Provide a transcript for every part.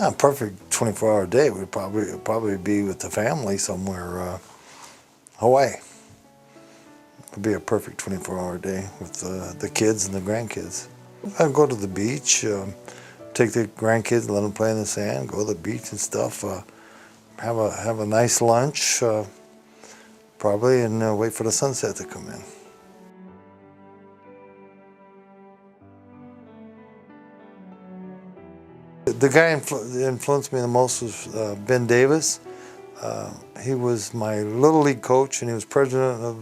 A perfect 24-hour day would probably be with the family somewhere. Hawaii would be a perfect 24-hour day with the kids and the grandkids. I'd go to the beach, take the grandkids, let them play in the sand, go to the beach and stuff. Have a nice lunch, probably, and wait for the sunset to come in. The guy that influenced me the most was Ben Davis. He was my Little League coach, and he was president of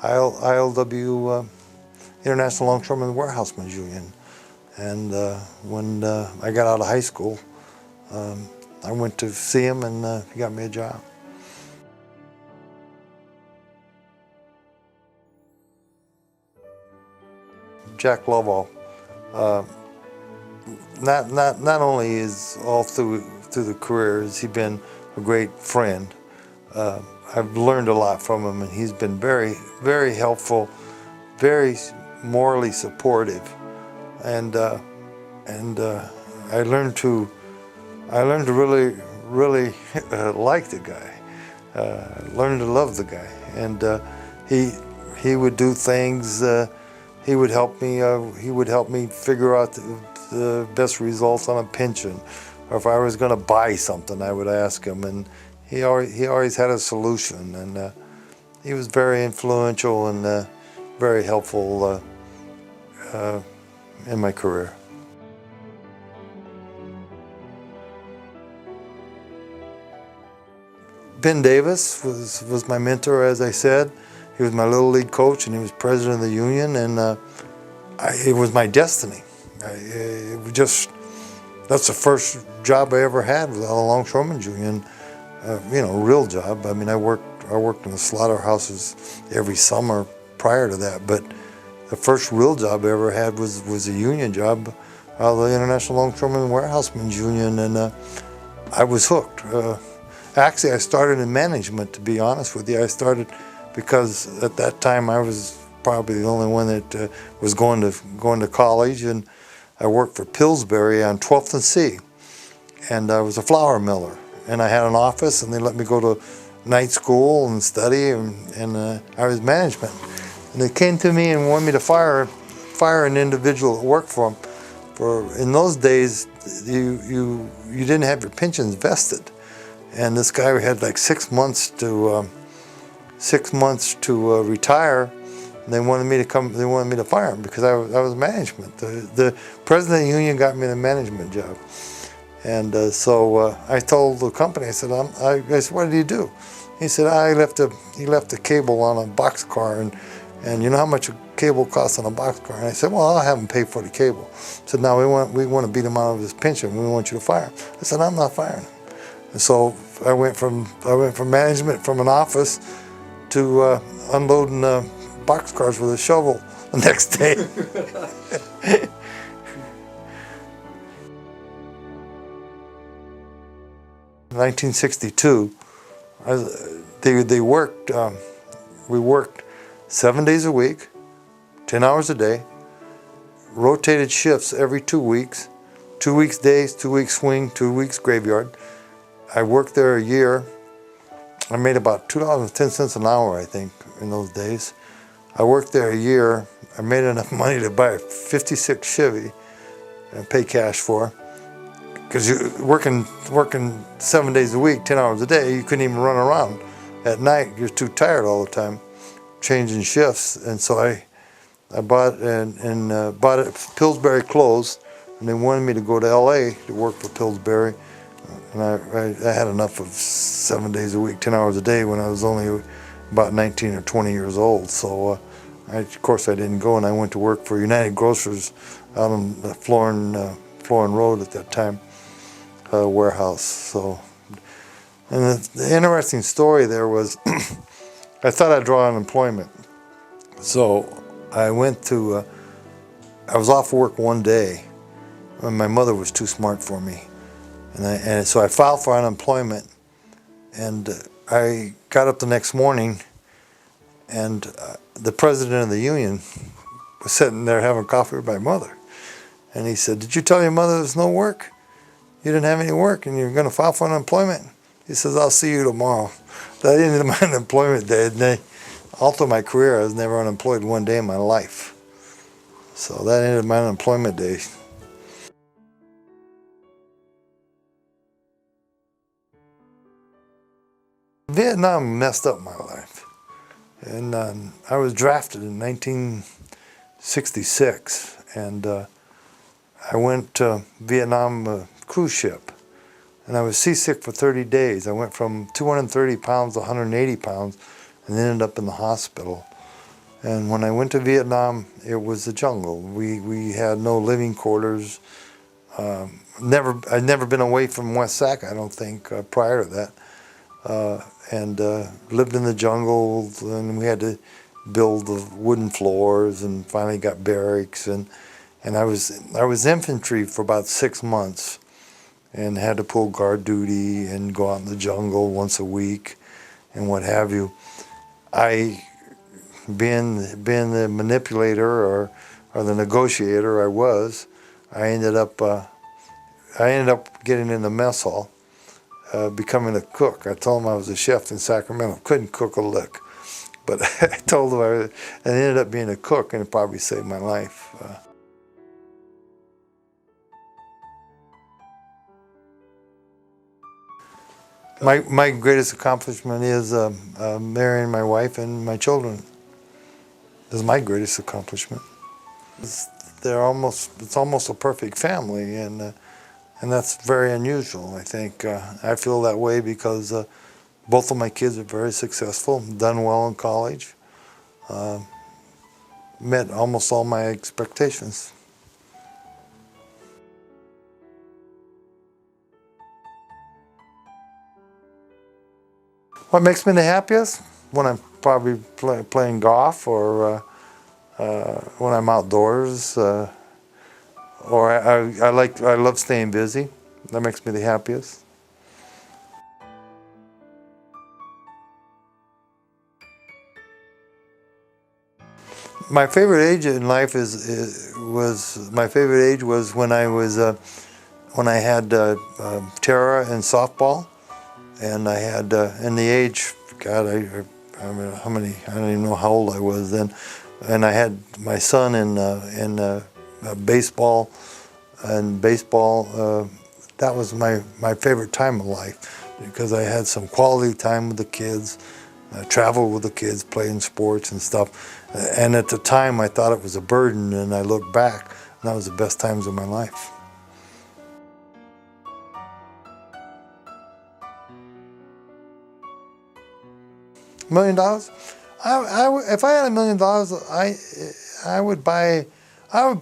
ILW, International Longshoremen Warehousemen's Union. And when I got out of high school, I went to see him, and he got me a job. Jack Lovell. Not only is all through the career has he been a great friend. I've learned a lot from him, and he's been very, very helpful, very morally supportive, and I learned to really like the guy, learned to love the guy, and he would do things. He would help me figure out the best results on a pension, or if I was going to buy something, I would ask him, and he always had a solution, and he was very influential and very helpful in my career. Ben Davis was my mentor, as I said. He was my Little League coach, and he was president of the union, and it was my destiny. That's the first job I ever had with the Longshoremen's Union, real job. I mean, I worked in the slaughterhouses every summer prior to that, but the first real job I ever had was a union job, the International Longshoremen Warehousemen's Union, and I was hooked. Actually, I started in management, to be honest with you. I started because at that time I was probably the only one that was going to college, and I worked for Pillsbury on 12th and C, and I was a flour miller, and I had an office, and they let me go to night school and study, and I was management. And they came to me and wanted me to fire an individual that worked for them. In those days, you didn't have your pensions vested, and this guy had like 6 months to retire. And they wanted me to fire him because I was management. The president of the union got me the management job, and so I told the company. I said, I said, what did he do? He said, he left a cable on a boxcar, and you know how much a cable costs on a boxcar? And I said, well, I'll have him pay for the cable. He said, no, we want to beat him out of his pension. We want you to fire him. I said, I'm not firing him. And so I went from management from an office to unloading boxcars with a shovel the next day. 1962, we worked 7 days a week, 10 hours a day, rotated shifts every 2 weeks, 2 weeks days, 2 weeks swing, 2 weeks graveyard. I worked there a year. I made about $2.10 an hour, I think, in those days. I worked there a year. I made enough money to buy a '56 Chevy and pay cash for. Because you're working 7 days a week, 10 hours a day, you couldn't even run around. At night, you're too tired all the time, changing shifts. And so I bought it. Pillsbury closed, and they wanted me to go to LA to work for Pillsbury. And I had enough of 7 days a week, 10 hours a day when I was only about 19 or 20 years old. So of course I didn't go, and I went to work for United Grocers out on the Florin Road at that time, warehouse. So, and the interesting story there was, I thought I'd draw unemployment. So I was off work one day, and my mother was too smart for me. And so I filed for unemployment, and I got up the next morning, and the president of the union was sitting there having coffee with my mother. And he said, "Did you tell your mother there's no work?" you didn't have any work and you're going to file for unemployment. He says, I'll see you tomorrow. That ended my unemployment day. And all through my career, I was never unemployed one day in my life. So that ended my unemployment day. Vietnam messed up my life. And I was drafted in 1966. And I went to Vietnam cruise ship. And I was seasick for 30 days. I went from 230 pounds to 180 pounds and ended up in the hospital. And when I went to Vietnam, it was the jungle. We had no living quarters. I'd never been away from West Sac, I don't think, prior to that. Lived in the jungle, and we had to build the wooden floors, and finally got barracks. And I was infantry for about 6 months, and had to pull guard duty and go out in the jungle once a week, and what have you. Being the manipulator or the negotiator I ended up getting in the mess hall, becoming a cook. I told him I was a chef in Sacramento. Couldn't cook a lick, but I told him I ended up being a cook, and it probably saved my life. My greatest accomplishment is marrying my wife and my children. This is my greatest accomplishment. It's almost a perfect family, and that's very unusual. I think I feel that way because both of my kids are very successful, done well in college, met almost all my expectations. What makes me the happiest? When I'm probably playing golf, or when I'm outdoors, or I love staying busy. That makes me the happiest. My favorite age in life was when I had Tara in softball. And I had, in the age, God, I mean, I don't even know how old I was then. And I had my son in baseball. And baseball, that was my favorite time of life, because I had some quality time with the kids, traveled with the kids, playing sports and stuff. And at the time, I thought it was a burden, and I look back, and that was the best times of my life. $1 million? If I had $1 million, I would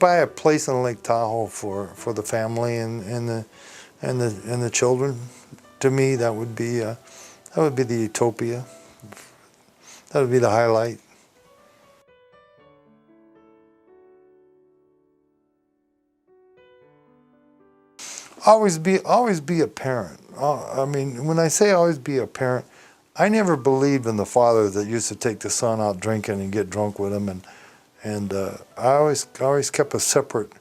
buy a place in Lake Tahoe for the family and the children. To me, that would be the utopia. That would be the highlight. Always be a parent. I mean, when I say always be a parent, I never believed in the father that used to take the son out drinking and get drunk with him, and I always kept a separate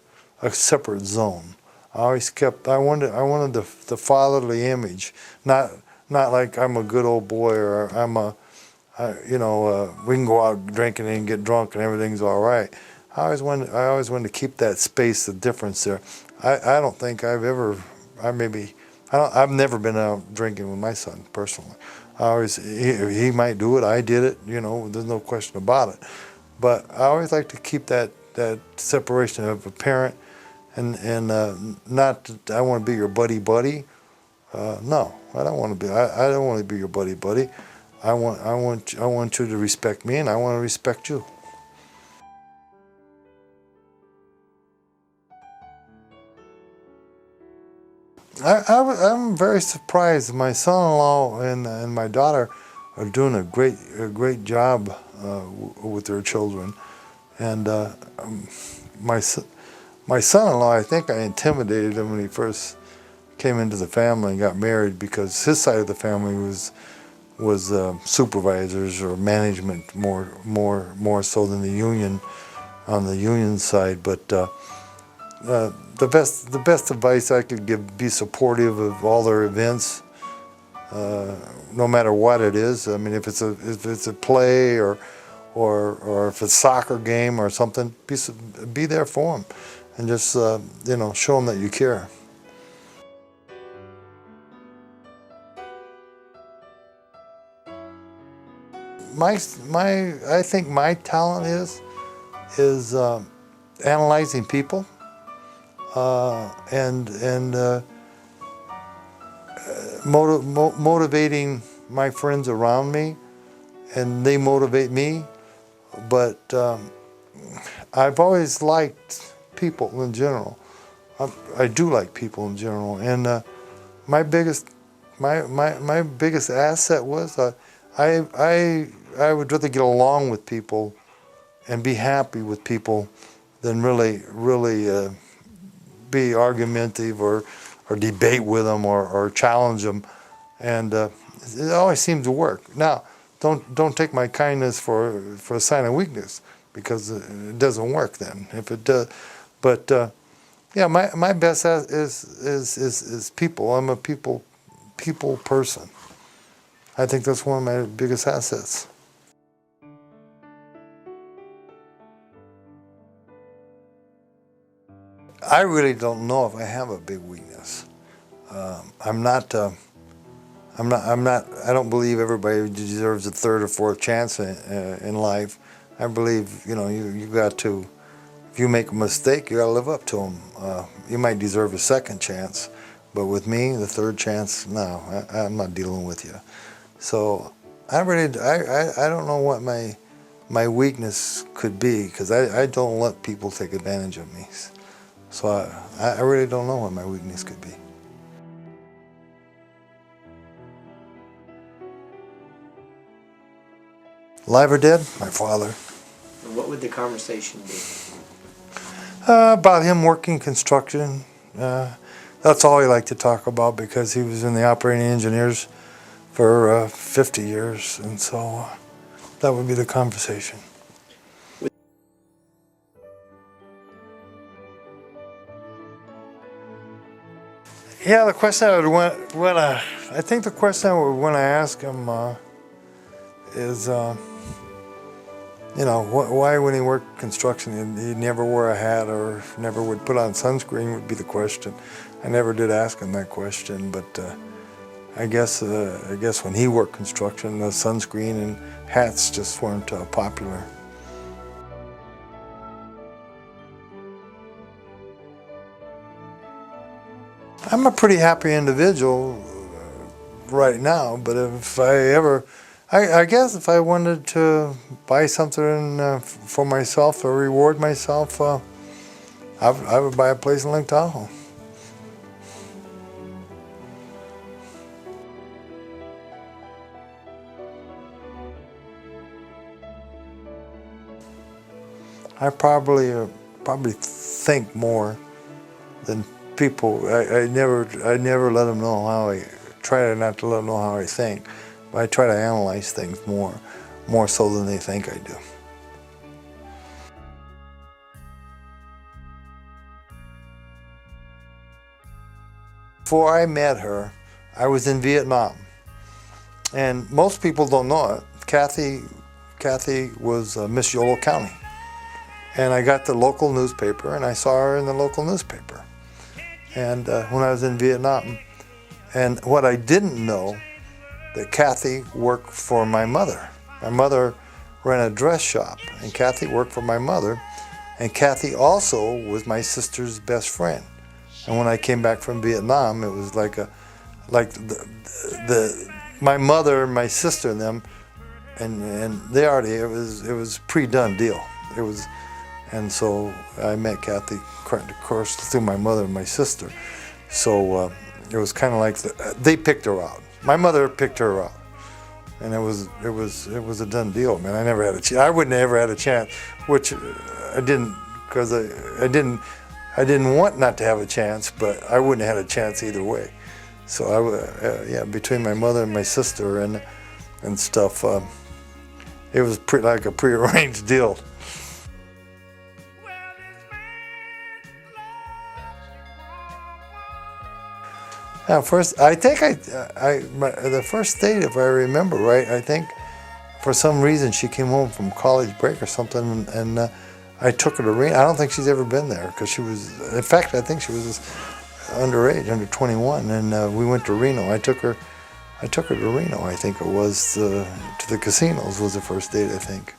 zone. I wanted the fatherly image, not like I'm a good old boy, or we can go out drinking and get drunk and everything's all right. I always wanted to keep that space, the difference there. I don't think I've never been out drinking with my son personally. He might do it, I did it, there's no question about it. But I always like to keep that separation of a parent, and not I want to be your buddy. No, I don't want to be. I don't want to be your buddy. I want you to respect me, and I want to respect you. I'm very surprised. My son-in-law and my daughter are doing a great job with their children, and my son-in-law, I think I intimidated him when he first came into the family and got married, because his side of the family was supervisors or management more so than the union, on the union side. But the best advice I could give: be supportive of all their events, no matter what it is. I mean, if it's a play or if it's a soccer game or something, be there for them, and just show them that you care. I think my talent is analyzing people and motivating my friends around me, and they motivate me. But I've always liked people in general. I do like people in general, and my biggest asset was I would rather get along with people and be happy with people than really be argumentative or debate with them or challenge them, and it always seems to work. Now, don't take my kindness for a sign of weakness, because it doesn't work then. If it does, but yeah, my best is people. I'm a people person. I think that's one of my biggest assets. I really don't know if I have a big weakness. I'm not. I don't believe everybody deserves a third or fourth chance in life. I believe you got to. If you make a mistake, you got to live up to them. You might deserve a second chance, but with me, the third chance, no, I'm not dealing with you. So I don't know what my weakness could be, because I don't let people take advantage of me. So I really don't know what my weakness could be. Alive or dead? My father. And what would the conversation be? About him working construction. That's all he liked to talk about, because he was in the operating engineers for 50 years, and so that would be the conversation. Yeah, the question I would I think the question I would want to ask him is, why when he worked construction he never wore a hat or never would put on sunscreen, would be the question. I never did ask him that question, but I guess when he worked construction, the sunscreen and hats just weren't popular. I'm a pretty happy individual right now, but if I ever, I guess if I wanted to buy something for myself or reward myself, I would buy a place in Lake Tahoe. I probably think more than people. I never let them know how I try not to let them know how I think, but I try to analyze things more so than they think I do. Before I met her, I was in Vietnam, and most people don't know it. Kathy was Miss Yolo County. And I got the local newspaper, and I saw her in the local newspaper. And when I was in Vietnam, and what I didn't know, that Kathy worked for my mother. My mother ran a dress shop, and Kathy worked for my mother. And Kathy also was my sister's best friend. And when I came back from Vietnam, it was like my mother and my sister and them, and they already, it was pre-done deal. It was. And so I met Kathy, of course, through my mother and my sister. So it was kind of like they picked her out. My mother picked her out, and it was a done deal, man. I never had a chance. I wouldn't have ever had a chance, which I didn't, because I didn't want not to have a chance, but I wouldn't have had a chance either way. So yeah, between my mother and my sister and stuff, it was like a prearranged deal. Now, first, I think the first date, if I remember right, I think for some reason she came home from college break or something, and I took her to Reno. I don't think she's ever been there because she was, in fact, I think she was underage, under 21, and we went to Reno. I took her to Reno. I think it was to the casinos was the first date. I think.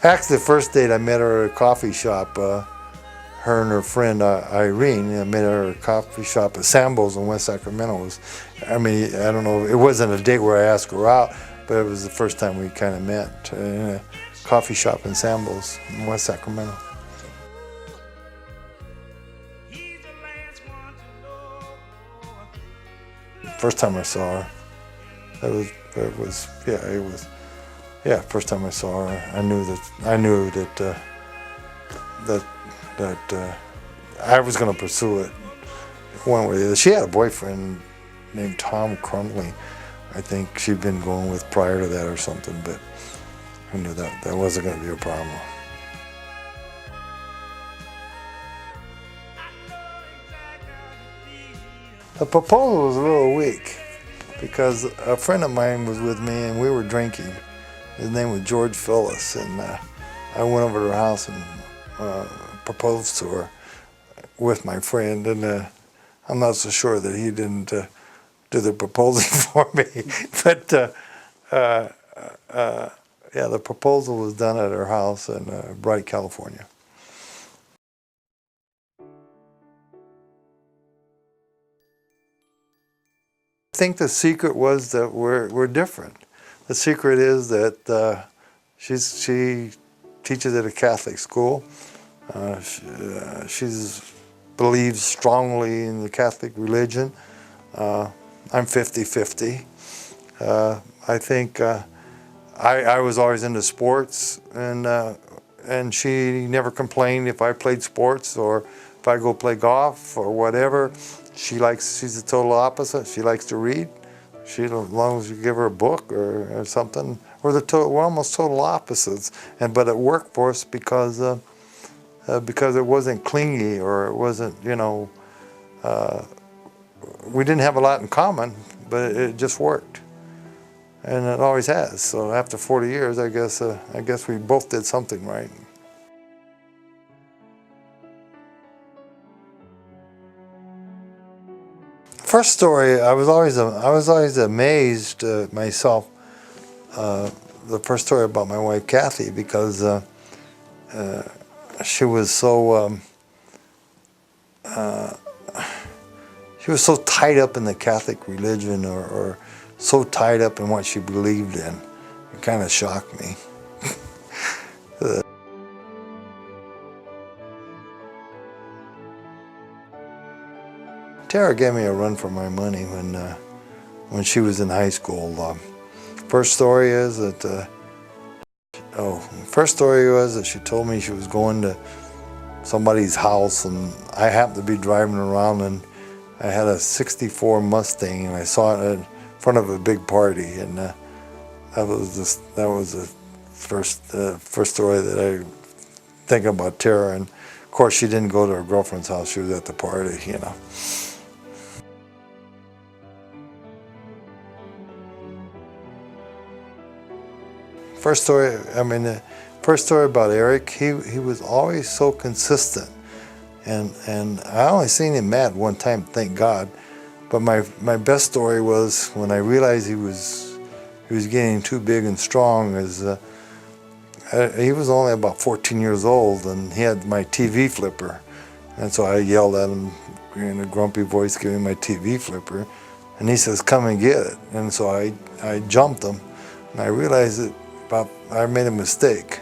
Actually, the first date I met her at a coffee shop. Her and her friend Irene, I met her at a coffee shop at Sambo's in West Sacramento. I mean, I don't know, it wasn't a date where I asked her out, but it was the first time we kind of met in a coffee shop in Sambo's in West Sacramento. First time I saw her, first time I saw her, I knew that I was going to pursue it one way or the other. She had a boyfriend named Tom Crumley. I think she'd been going with prior to that or something, but I knew that wasn't going to be a problem. The proposal was a little weak because a friend of mine was with me and we were drinking. His name was George Phyllis, and I went over to her house and proposed to her with my friend, and I'm not so sure that he didn't do the proposing for me, but yeah, the proposal was done at her house in Bright, California. I think the secret was that we're different. The secret is that she teaches at a Catholic school. She believes strongly in the Catholic religion. I'm 50-50. I think I was always into sports, and she never complained if I played sports or if I go play golf or whatever. She's the total opposite. She likes to read. As long as you give her a book or something, we're almost total opposites. But it worked for us because it wasn't clingy, or it wasn't, we didn't have a lot in common, but it just worked, and it always has. So after 40 years, I guess we both did something right. First story, I was always amazed myself. The first story about my wife Kathy, because she was so tied up in the Catholic religion, or so tied up in what she believed in. It kind of shocked me. Tara gave me a run for my money when she was in high school. First story was that she told me she was going to somebody's house, and I happened to be driving around, and I had a '64 Mustang, and I saw it in front of a big party, and that was the first story that I think about Tara. And of course, she didn't go to her girlfriend's house; she was at the party, First story about Eric, he was always so consistent, and I only seen him mad one time, thank God. But my best story was when I realized he was getting too big and strong. He was only about 14 years old, and he had my TV flipper, and so I yelled at him in a grumpy voice, giving my TV flipper, and he says, "Come and get it." And so I jumped him, and I realized that I made a mistake.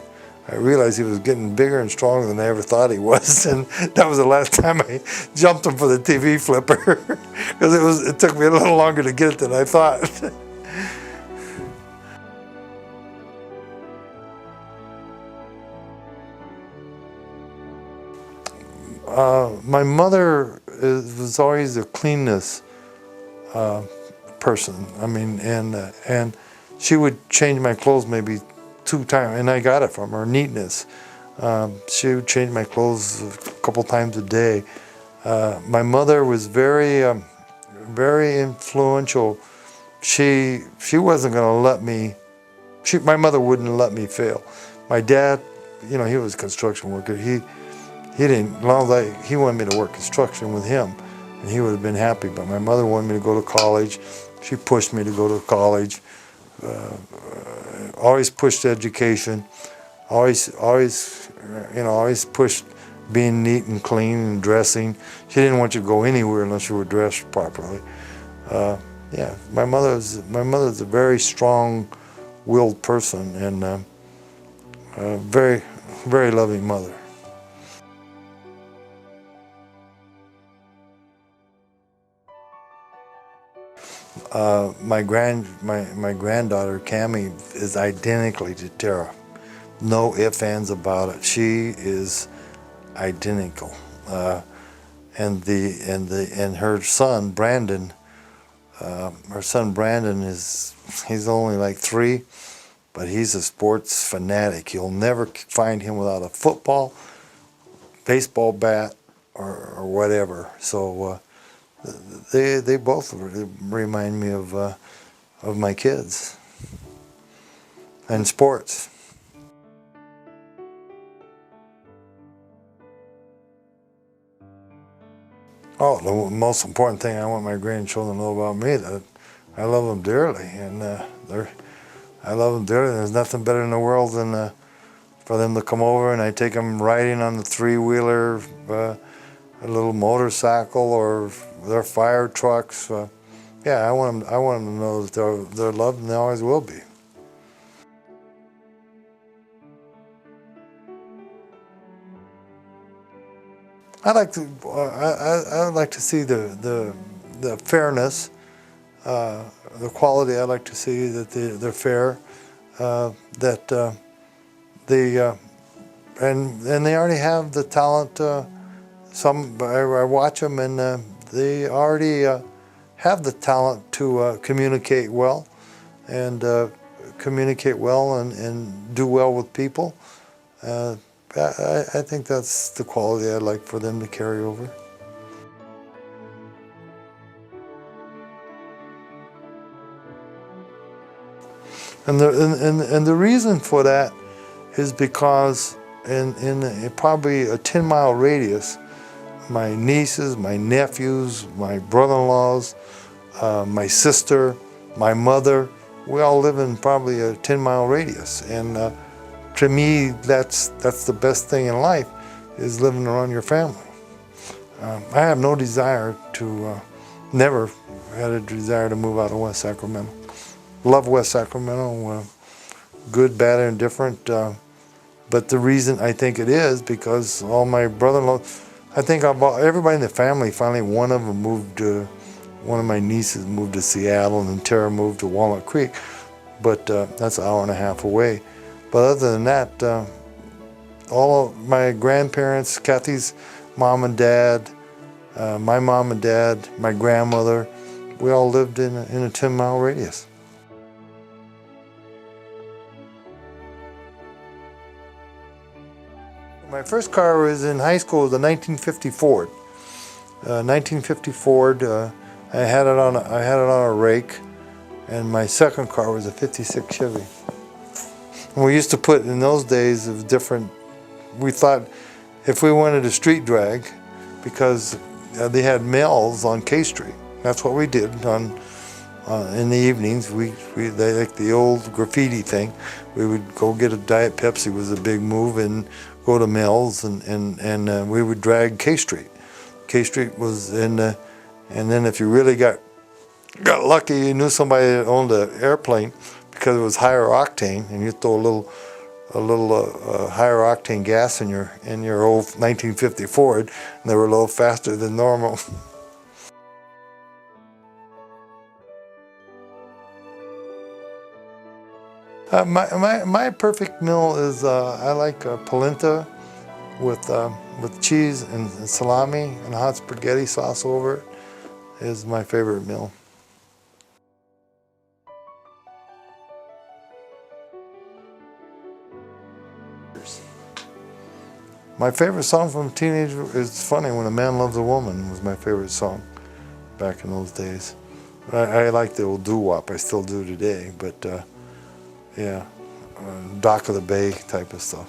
I realized he was getting bigger and stronger than I ever thought he was, and that was the last time I jumped him for the TV flipper, because it took me a little longer to get it than I thought. My mother was always a cleanness person. And she would change my clothes maybe 2 times, and I got it from her, neatness. She would change my clothes a couple times a day. My mother was very very influential. She wasn't going to let me. My mother wouldn't let me fail. My dad, you know, he was a construction worker. He didn't. As long as he wanted me to work construction with him, and he would have been happy. But my mother wanted me to go to college. She pushed me to go to college. Always pushed education. Always, you know, always pushed being neat and clean and dressing. She didn't want you to go anywhere unless you were dressed properly. Yeah, my mother's a very strong-willed person and a very, very loving mother. My granddaughter Cammie is identically to Tara. No ifs, ands about it. She is identical. And her son Brandon. He's only like 3, but he's a sports fanatic. You'll never find him without a football, baseball bat, or whatever. So they both remind me of my kids and sports. Oh, the most important thing I want my grandchildren to know about me, that I love them dearly, and I love them dearly. There's nothing better in the world than for them to come over and I take them riding on the 3-wheeler, a little motorcycle, or their fire trucks. Yeah, I want them to know that they're loved, and they always will be. I would like to see the fairness, the quality. I'd like to see that they're fair, that and they already have the talent. I watch them, and they already have the talent to communicate well, and do well with people. I think that's the quality I'd like for them to carry over. And the reason for that is because in probably a 10-mile radius, my nieces, my nephews, my brother-in-laws, my sister, my mother, we all live in probably a 10-mile radius. And to me, that's the best thing in life, is living around your family. I have no desire to, never had a desire to move out of West Sacramento. Love West Sacramento, good, bad, and different. But the reason I think it is because all my brother-in-law, I think everybody in the family, finally one of them moved to, one of my nieces moved to Seattle, and then Tara moved to Walnut Creek. But that's an hour and a half away. But other than that, all of my grandparents, Kathy's mom and dad, my mom and dad, my grandmother, we all lived in a 10-mile radius. My first car was in high school, was a 1950 Ford. 1950 Ford. I had it on a rake, and my second car was a 56 Chevy. And we used to put, in those days of different, we thought if we wanted a street drag, because they had mills on K Street. That's what we did in the evenings. They like the old graffiti thing. We would go get a Diet Pepsi, was a big move, and go to Mills, and we would drag K Street. K Street was in, and then if you really got lucky, you knew somebody that owned an airplane, because it was higher octane, and you throw a little higher octane gas in your old 1950 Ford, and they were a little faster than normal. My perfect meal is I like polenta with cheese and salami and hot spaghetti sauce over it is my favorite meal. My favorite song from teenager is Funny When a Man Loves a Woman was my favorite song. back in those days. I like the old doo-wop, I still do today, but yeah, dock of the bay type of stuff.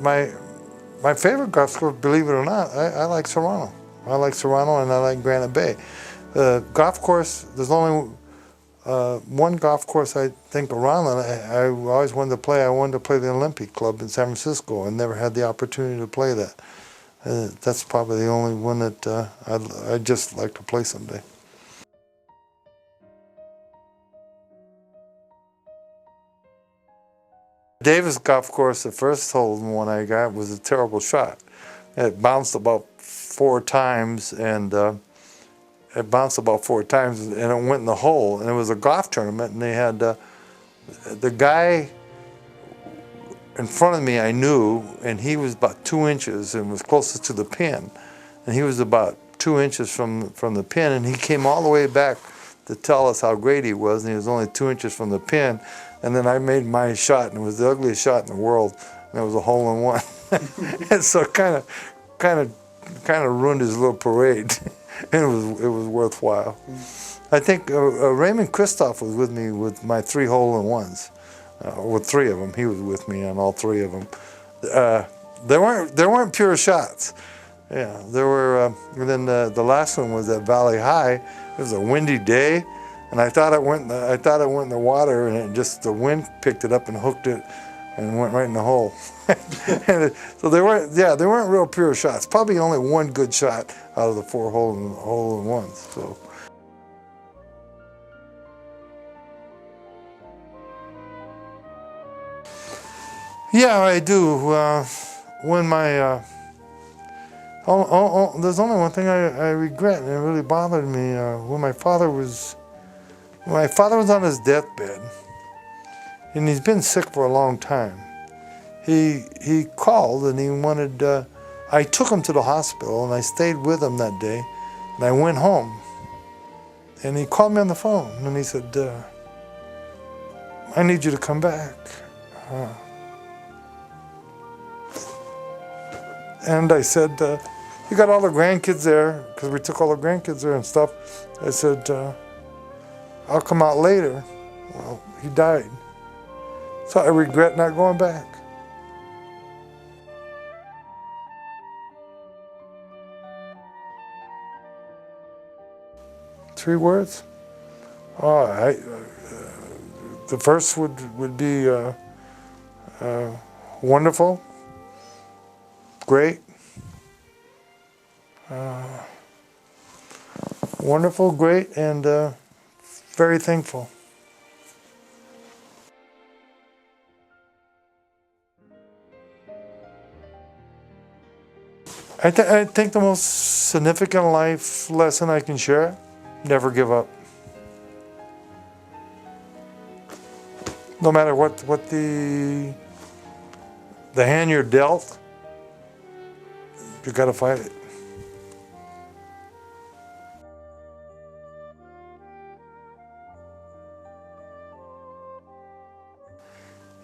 My favorite golf course, believe it or not, I like Serrano. I like Serrano and I like Granite Bay. Golf course, there's only one golf course I think around that I always wanted to play. I wanted to play the Olympic Club in San Francisco and never had the opportunity to play that. That's probably the only one that I'd just like to play someday. Davis Golf Course, the first hole-in-one I got was a terrible shot. It bounced about 4 times and it bounced about 4 times and it went in the hole. And it was a golf tournament and they had the guy in front of me I knew, and he was about 2 inches and was closest to the pin. And he was about 2 inches from the pin, and he came all the way back to tell us how great he was, and he was only 2 inches from the pin. And then I made my shot, and it was the ugliest shot in the world, and it was a hole-in-one. And so it kind of ruined his little parade, and it was worthwhile. I think Raymond Kristoff was with me with my 3 hole-in-ones. With 3 of them, he was with me on all 3 of them. There weren't pure shots. Yeah, there were. And then the last one was at Valley High. It was a windy day, and I thought it went in the water, and the wind picked it up and hooked it, and went right in the hole. So they weren't real pure shots. Probably only 1 good shot out of the 4 hole-in-ones. So. Yeah, I do. When my there's only one thing I regret, and it really bothered me. When my father was on his deathbed, and he's been sick for a long time. He called and he wanted. I took him to the hospital and I stayed with him that day, and I went home. And he called me on the phone and he said, "I need you to come back." And I said, "You got all the grandkids there," because we took all the grandkids there and stuff. I said, "I'll come out later." Well, he died. So I regret not going back. Three words? Oh, the first would be wonderful, great, wonderful, great, and very thankful. I think the most significant life lesson I can share: never give up. No matter what the hand you're dealt, you gotta fight it.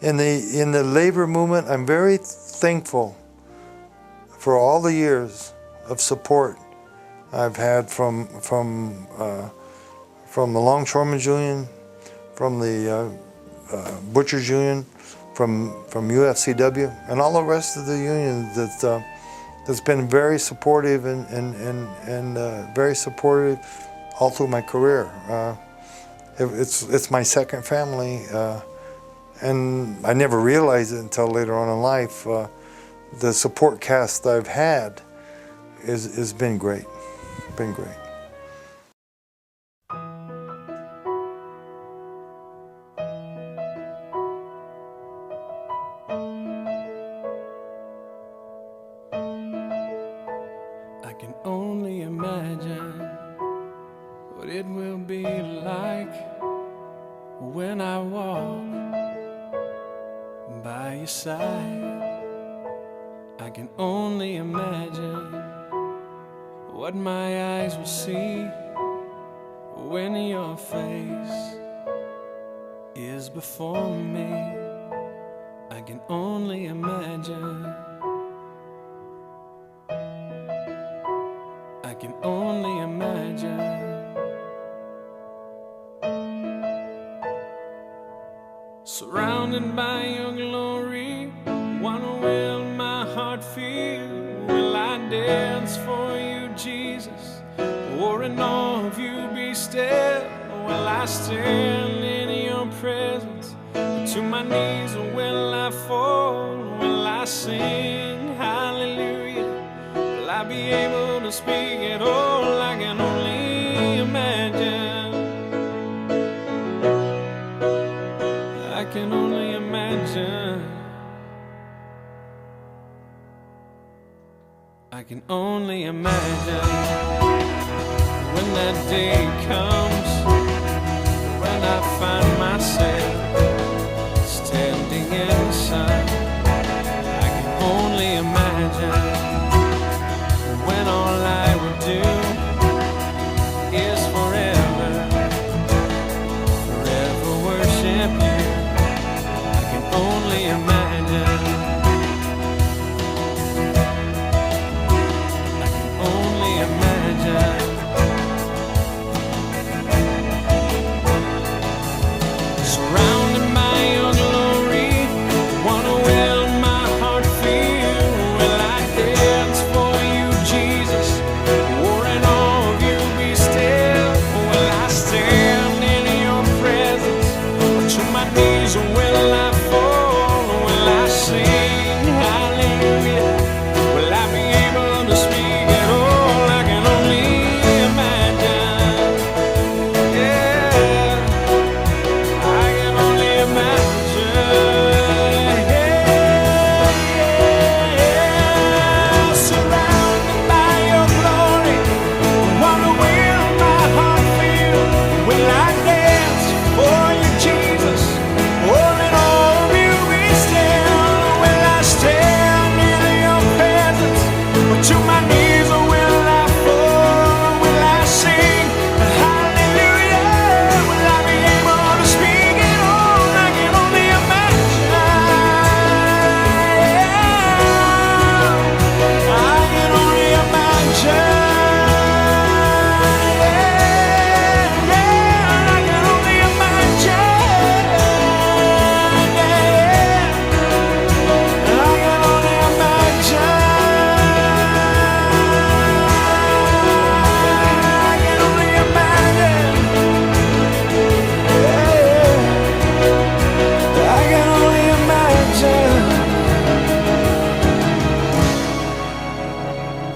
In the labor movement, I'm very thankful for all the years of support I've had from the Longshoremen's Union, from the Butchers Union, from UFCW, and all the rest of the unions that's been very supportive and very supportive all through my career. It's my second family, and I never realized it until later on in life. The support cast I've had has been great, been great. I can only imagine what it will be like when I walk by your side. I can only imagine what my eyes will see when your face is before me. I can only only imagine. I can only imagine. Surrounded by your glory, what will my heart feel? Will I dance for you, Jesus? Or in awe of you be still? Will I stand in your presence? To my knees or will I fall? Will I sing hallelujah? Will I be able to speak at all? I can only imagine. I can only imagine. I can only imagine when that day comes, when I find myself standing in the sun. I can only imagine when all I would do is forever, forever worship you. I can only imagine. I can only imagine. Surrounded by your glory, what will my heart feel? Will I dance for you, Jesus? Or in awe of you be still? Will I stand in your presence? Or to my knees will I fall? Will I sing hallelujah? Will I be able to speak at all? I can only imagine. Yeah, I can only imagine. Yeah, surrounded by your glory, what will my heart feel? Will I dance for you, Jesus? Or in all of you be still? Will I stand in your presence? Or to my knees or will I fall? Will I sing hallelujah? Will I be able to speak at all? I can only imagine. I can only imagine. I can only imagine. I can only imagine. I can only imagine. I can only imagine.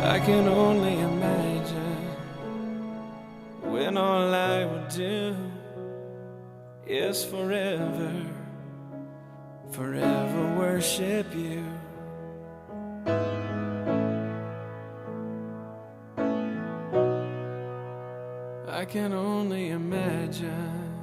I can only imagine when all I would do is forever, forever worship you. I can only imagine.